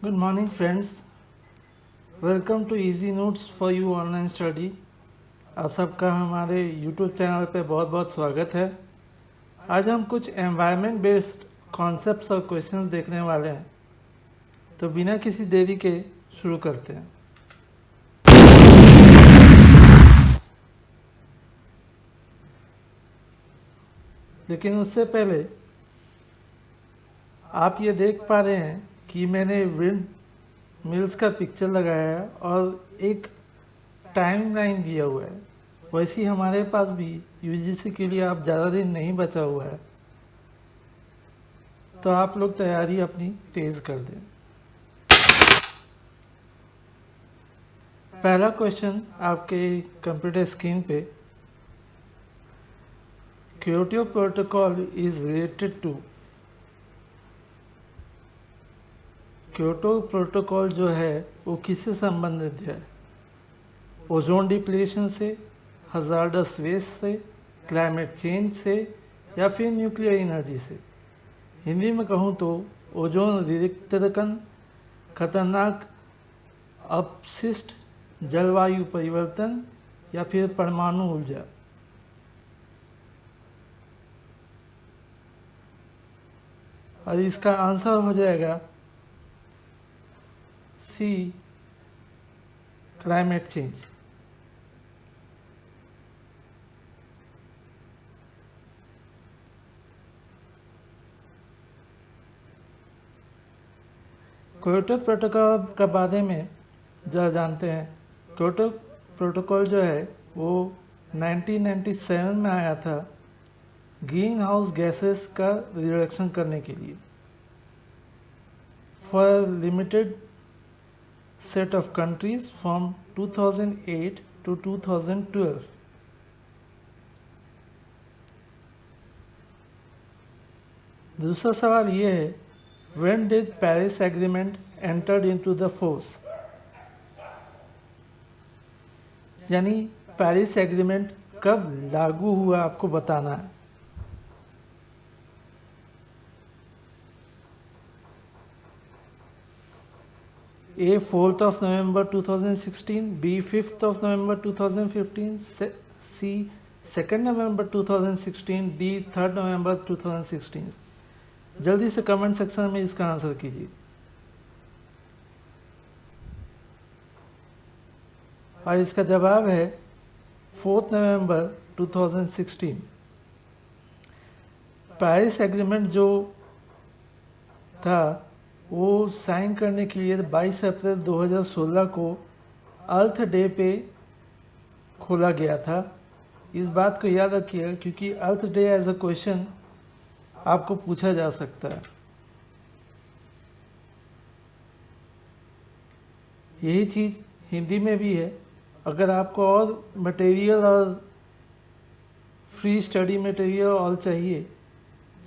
Good morning friends. Welcome to easy notes for you online study. आप सबका हमारे YouTube channel पे बहुत बहुत स्वागत है। आज हम कुछ एनवायरनमेंट बेस्ड कॉन्सेप्ट्स और क्वेश्चंस देखने वाले हैं, तो बिना किसी देरी के शुरू करते हैं। लेकिन उससे पहले आप ये देख पा रहे हैं कि मैंने विंड मिल्स का पिक्चर लगाया है और एक टाइम लाइन दिया हुआ है। वैसे ही हमारे पास भी यूजीसी के लिए आप ज़्यादा दिन नहीं बचा हुआ है, तो आप लोग तैयारी अपनी तेज़ कर दें। पहला क्वेश्चन आपके कंप्यूटर स्क्रीन पे, Kyoto protocol is related to. Kyoto protocol जो है वो किससे संबंधित है? ओजोन डिप्लीशन से, हजार्डस वेस्ट से, क्लाइमेट चेंज से या फिर न्यूक्लियर एनर्जी से। हिंदी में कहूँ तो ओजोन रिक्तकन, खतरनाक अपशिष्ट, जलवायु परिवर्तन या फिर परमाणु ऊर्जा। और इसका आंसर हो जाएगा सी, क्लाइमेट चेंज। क्योटो प्रोटोकॉल के बारे में जरा जानते हैं। क्योटो प्रोटोकॉल जो है वो 1997 में आया था ग्रीन हाउस गैसेस का रिडक्शन करने के लिए for limited set of countries from 2008 to 2012। दूसरा सवाल ये है, when did Paris agreement entered into the force. यानी पेरिस एग्रीमेंट कब लागू हुआ आपको बताना है। A 4th of November 2016, B 5th of November 2015, C 2nd November 2016, D 3rd November 2016। जल्दी से कमेंट सेक्शन में इसका आंसर कीजिए। और इसका जवाब है 4th November 2016। पेरिस एग्रीमेंट जो था वो साइन करने के लिए 22 अप्रैल 2016 को अर्थ डे पे खोला गया था। इस बात को याद रखिए क्योंकि अर्थ डे एज अ क्वेश्चन आपको पूछा जा सकता है। यही चीज़ हिंदी में भी है। अगर आपको और मटेरियल और फ्री स्टडी मटेरियल और चाहिए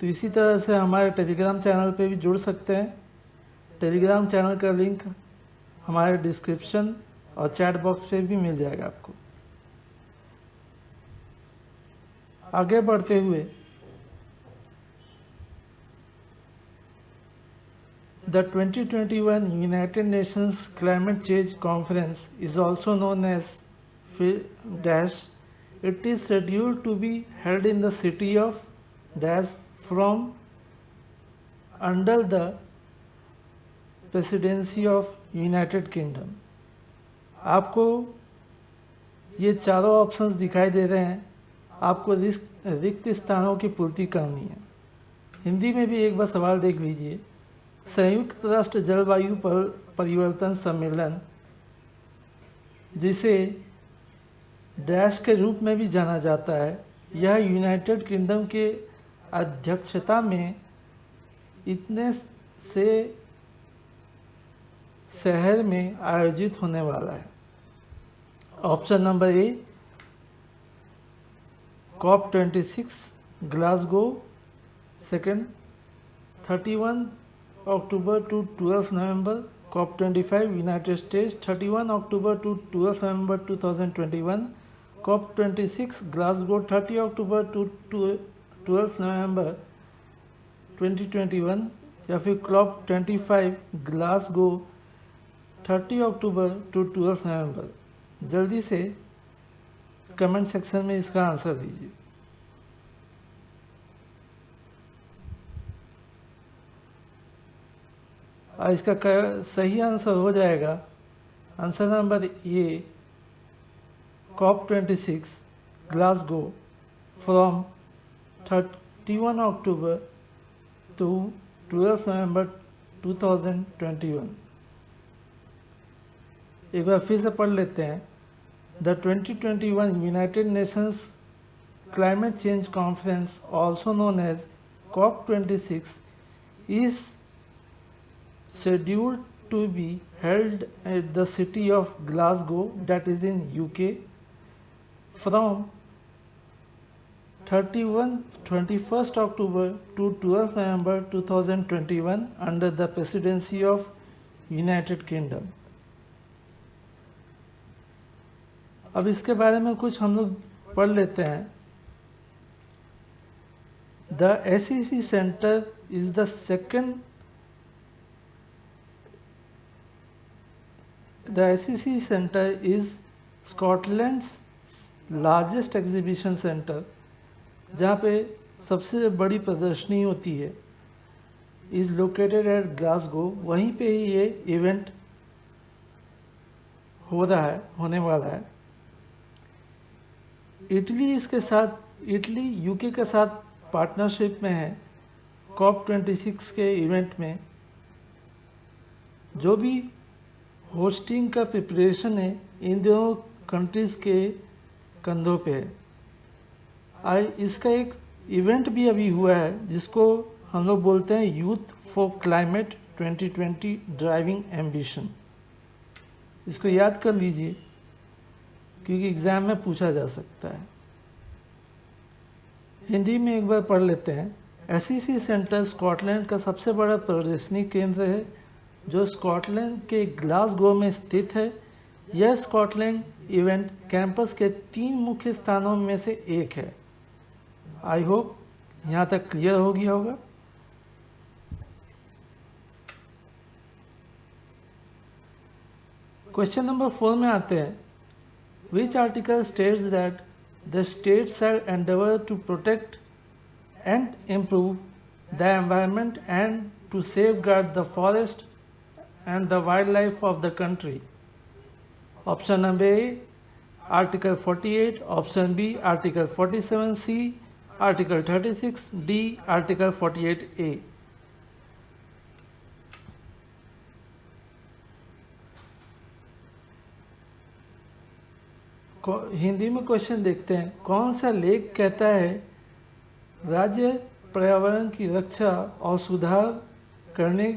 तो इसी तरह से हमारे टेलीग्राम चैनल पे भी जुड़ सकते हैं। टेलीग्राम चैनल का लिंक हमारे डिस्क्रिप्शन और चैट बॉक्स पे भी मिल जाएगा आपको। आगे बढ़ते हुए, the 2021 United Nations climate change conference is also known as dash. It is scheduled to be held in the city of dash from under the presidency of United Kingdom। आपको ये चारों ऑप्शंस दिखाई दे रहे हैं। आपको रिक्त स्थानों की पूर्ति करनी है। हिंदी में भी एक बार सवाल देख लीजिए। संयुक्त राष्ट्र जलवायु परिवर्तन सम्मेलन, जिसे डैश के रूप में भी जाना जाता है, यह यूनाइटेड किंगडम के अध्यक्षता में इतने से शहर में आयोजित होने वाला है। Option number A, COP26 Glasgow, second 31 October to 12 November. COP25 United States 31 October to 12 November 2021। COP26 Glasgow 30 October to 12 November 2021। या फिर COP 25 Glasgow 30 October to 12 November? जल्दी से कमेंट सेक्शन में इसका आंसर दीजिए। और इसका सही आंसर हो जाएगा answer number A, COP 26 Glasgow from 31 October to 12 November 2021। एक बार फिर से पढ़ लेते हैं। The 2021 United Nations climate change conference, also known as COP 26, is scheduled to be held at the city of Glasgow, that is in UK, from 21st October to 12 November 2021 under the presidency of United Kingdom। अब इसके बारे में कुछ हम लोग पढ़ लेते हैं। The SEC Center is the SEC Center is Scotland's largest exhibition center, जहाँ पे सबसे बड़ी प्रदर्शनी होती है। इज़ लोकेटेड एट ग्लासगो, वहीं पे ही ये इवेंट होने वाला है। इटली यूके के साथ पार्टनरशिप में है COP 26 के इवेंट में। जो भी होस्टिंग का प्रिपरेशन है इन दोनों कंट्रीज़ के कंधों पे है। इसका एक इवेंट भी अभी हुआ है जिसको हम लोग बोलते हैं youth for climate 2020 driving ambition. इसको याद कर लीजिए क्योंकि एग्ज़ाम में पूछा जा सकता है। हिंदी में एक बार पढ़ लेते हैं। SEC सेंटर स्कॉटलैंड का सबसे बड़ा प्रदर्शनी केंद्र है जो स्कॉटलैंड के ग्लासगो में स्थित है। यह स्कॉटलैंड इवेंट कैंपस के 3 मुख्य स्थानों में से एक है। आई होप यहाँ तक क्लियर हो गया होगा। क्वेश्चन नंबर 4 में आते हैं। Which article states that the states shall endeavor to protect and improve the environment and to safeguard the forest and the wildlife of the country? Option number A, Article 48, option B, Article 47C, Article 36, D, Article 48A. Hindi में question देखते हैं। कौन सा लेख कहता है राज्य पर्यावरण की रक्षा और सुधार करने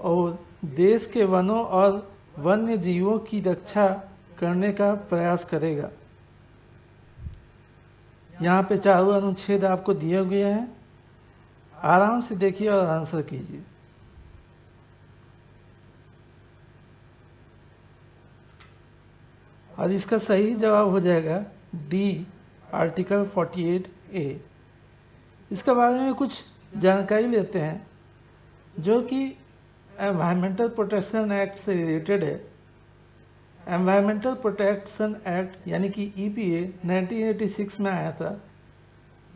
और देश के वनों और वन्य जीवों की रक्षा करने का प्रयास करेगा? यहाँ पे चारों अनुच्छेद आपको दिए गए हैं, आराम से देखिए और आंसर कीजिए। और इसका सही जवाब हो जाएगा डी, आर्टिकल 48A। इसके बारे में कुछ जानकारी लेते हैं जो कि एनवायरमेंटल प्रोटेक्शन एक्ट से रिलेटेड है। एनवायरमेंटल प्रोटेक्शन एक्ट यानी कि EPA 1986 में आया था।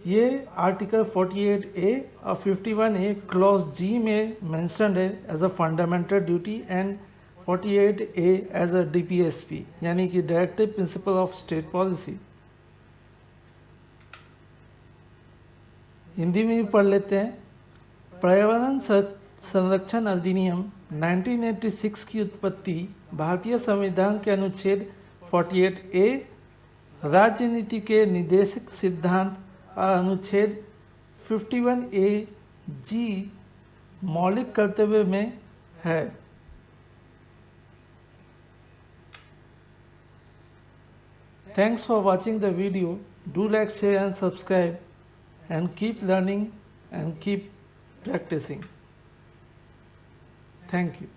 ये आर्टिकल 48A और 51A क्लॉज G में मेंशन्ड है as a fundamental duty and 48A as a DPSP यानी कि directive principle of state policy. Hindi में भी पढ़ लेते हैं। पर्यावरण संरक्षण अधिनियम 1986 की उत्पत्ति भारतीय संविधान के अनुच्छेद 48A, राज्य नीति के निर्देशक सिद्धांत और अनुच्छेद 51A G मौलिक कर्तव्य में है। Thanks for watching the video. Do like, share and subscribe and keep learning and keep practicing. Thank you.